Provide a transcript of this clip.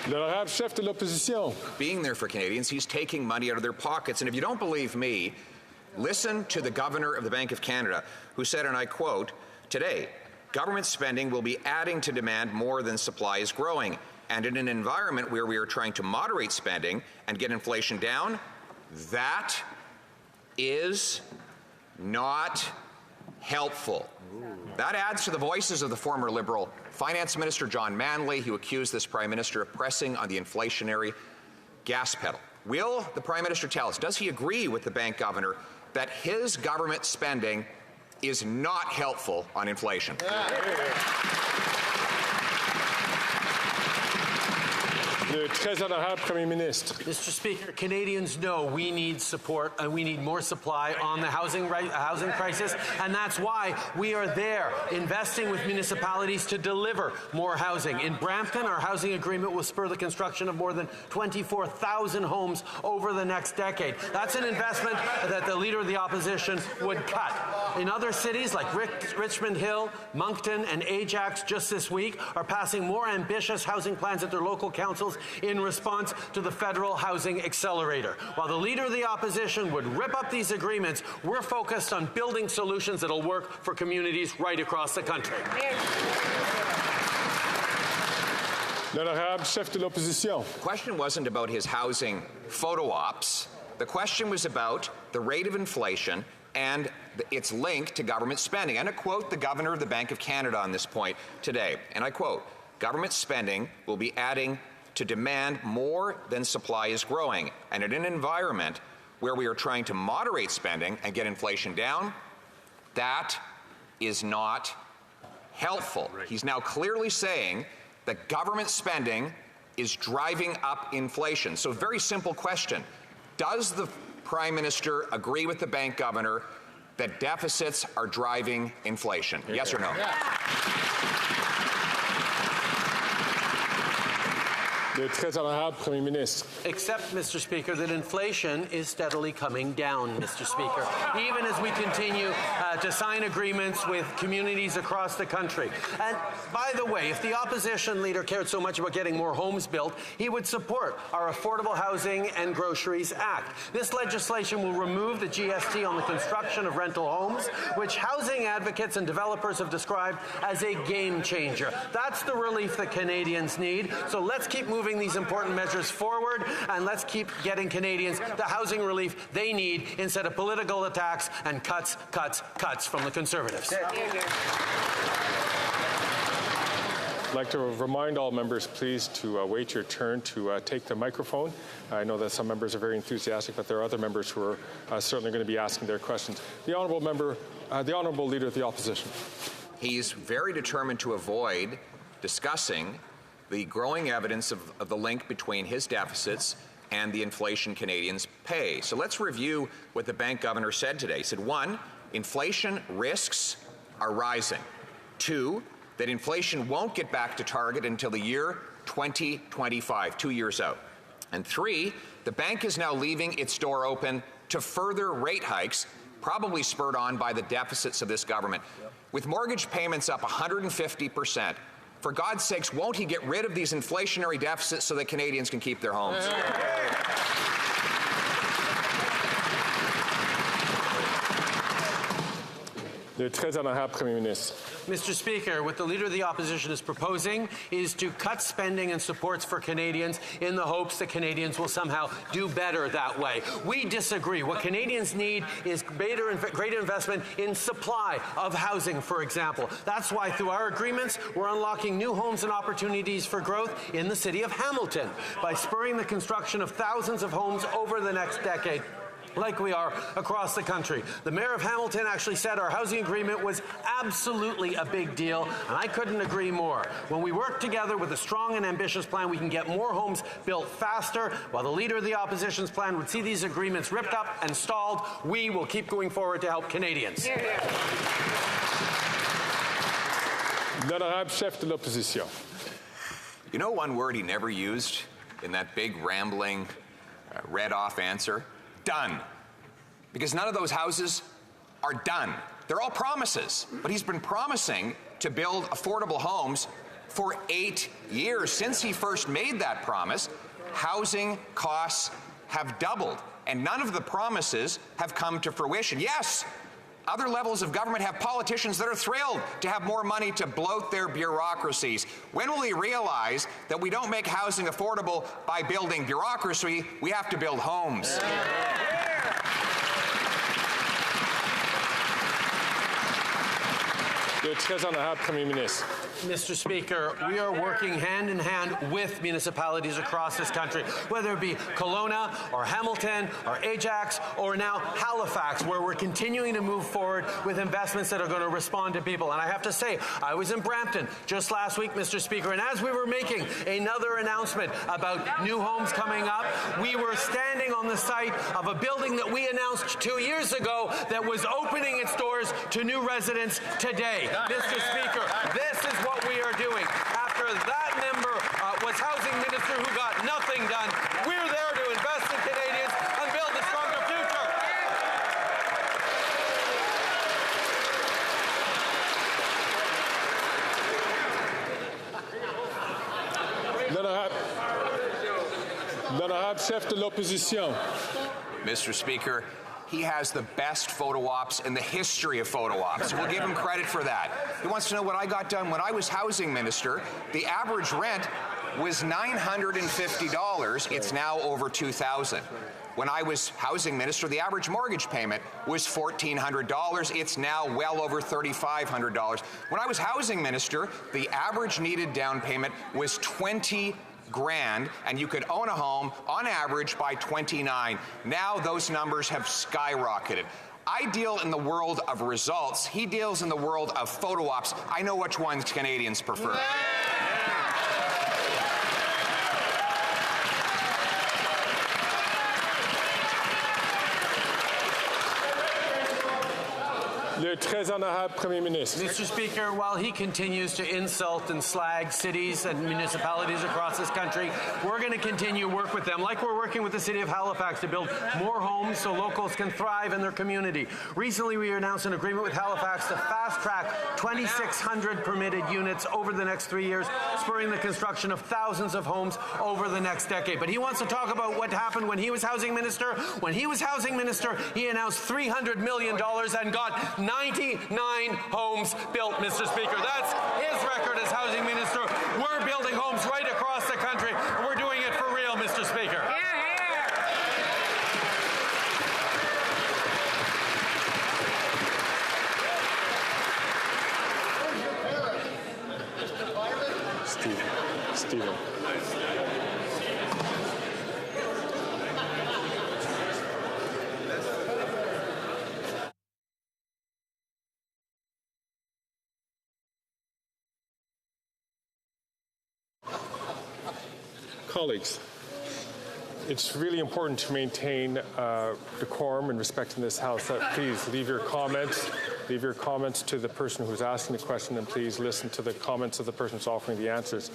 L'honorable chef de l'opposition. Being there for Canadians, he's taking money out of their pockets. And if you don't believe me, listen to the Governor of the Bank of Canada, who said, and I quote, "Today, government spending will be adding to demand more than supply is growing. And in an environment where we are trying to moderate spending and get inflation down, that is not helpful." That adds to the voices of the former Liberal Finance Minister John Manley, who accused this Prime Minister of pressing on the inflationary gas pedal. Will the Prime Minister tell us, does he agree with the Bank Governor that his government spending is not helpful on inflation? Le très honorable Premier ministre. Mr. Speaker, Canadians know we need support and we need more supply on the housing crisis, and that's why we are there investing with municipalities to deliver more housing. In Brampton, our housing agreement will spur the construction of more than 24,000 homes over the next decade. That's an investment that the Leader of the Opposition would cut. In other cities like Richmond Hill, Moncton, and Ajax just this week are passing more ambitious housing plans at their local councils in response to the federal housing accelerator. While the Leader of the Opposition would rip up these agreements, we're focused on building solutions that'll work for communities right across the country. L'honorable chef de l'opposition. The question wasn't about his housing photo ops. The question was about the rate of inflation and its link to government spending. And I quote the Governor of the Bank of Canada on this point today. And I quote, "Government spending will be adding to demand more than supply is growing. And in an environment where we are trying to moderate spending and get inflation down, that is not helpful." Right. He's now clearly saying that government spending is driving up inflation. So very simple question. Does the Prime Minister agree with the Bank Governor that deficits are driving inflation? Yes or no? Le très honorable Premier ministre. Except, Mr. Speaker, that inflation is steadily coming down, Mr. Speaker, even as we continue to sign agreements with communities across the country. And by the way, if the opposition leader cared so much about getting more homes built, he would support our Affordable Housing and Groceries Act. This legislation will remove the GST on the construction of rental homes, which housing advocates and developers have described as a game changer. That's the relief that Canadians need. So let's keep moving these important measures forward, and let's keep getting Canadians the housing relief they need instead of political attacks and cuts from the Conservatives. I'd like to remind all members, please, to wait your turn to take the microphone. I know that some members are very enthusiastic, but there are other members who are certainly going to be asking their questions. The honourable member, the honourable Leader of the Opposition. He's very determined to avoid discussing the growing evidence of the link between his deficits and the inflation Canadians pay. So let's review what the Bank Governor said today. He said, 1, inflation risks are rising. 2, that inflation won't get back to target until the year 2025, 2 years out. And 3, the bank is now leaving its door open to further rate hikes, probably spurred on by the deficits of this government. With mortgage payments up 150%, for God's sakes, won't he get rid of these inflationary deficits so that Canadians can keep their homes? Le très honorable Premier ministre. Mr. Speaker, what the Leader of the Opposition is proposing is to cut spending and supports for Canadians in the hopes that Canadians will somehow do better that way. We disagree. What Canadians need is greater investment in supply of housing, for example. That's why through our agreements, we're unlocking new homes and opportunities for growth in the city of Hamilton by spurring the construction of thousands of homes over the next decade, like we are across the country. The Mayor of Hamilton actually said our housing agreement was absolutely a big deal, and I couldn't agree more. When we work together with a strong and ambitious plan, we can get more homes built faster. While the Leader of the Opposition's plan would see these agreements ripped up and stalled, we will keep going forward to help Canadians. L'honorable chef de l'opposition. You know one word he never used in that big rambling, read-off answer? Done. Because none of those houses are done. They're all promises. But he's been promising to build affordable homes For 8 years since he first made that promise, housing costs have doubled, and none of the promises have come to fruition. Yes, other levels of government have politicians that are thrilled to have more money to bloat their bureaucracies. When will he realize that we don't make housing affordable by building bureaucracy? We have to build homes. Mr. Speaker, we are working hand in hand with municipalities across this country, whether it be Kelowna or Hamilton or Ajax or now Halifax, where we're continuing to move forward with investments that are going to respond to people. And I have to say, I was in Brampton just last week, Mr. Speaker, and as we were making another announcement about new homes coming up, we were standing on the site of a building that we announced 2 years ago that was opening its doors to new residents today. Mr. Speaker, this is what we are doing. After that member was housing minister who got nothing done, we're there to invest in Canadians and build a stronger future. L'honorable chef de l'opposition. Mr. Speaker, he has the best photo ops in the history of photo ops. We'll give him credit for that. He wants to know what I got done when I was housing minister. The average rent was $950. It's now over $2,000. When I was housing minister, the average mortgage payment was $1,400. It's now well over $3,500. When I was housing minister, the average needed down payment was $20,000, and you could own a home on average by 29. Now those numbers have skyrocketed. I deal in the world of results. He deals in the world of photo ops. I know which ones Canadians prefer. Le très honorable Premier ministre. Mr. Speaker, while he continues to insult and slag cities and municipalities across this country, we're going to continue to work with them, like we're working with the City of Halifax to build more homes so locals can thrive in their community. Recently, we announced an agreement with Halifax to fast-track 2,600 permitted units over the next 3 years, spurring the construction of thousands of homes over the next decade. But he wants to talk about what happened when he was housing minister. When he was housing minister, he announced $300 million and got 99 homes built, Mr. Speaker. That's his record as housing minister. We're building homes right across the country, and we're doing it for real, Mr. Speaker. Stephen. Colleagues, it's really important to maintain decorum and respect in this House. Please leave your comments to the person who's asking the question, and please listen to the comments of the person who's offering the answers.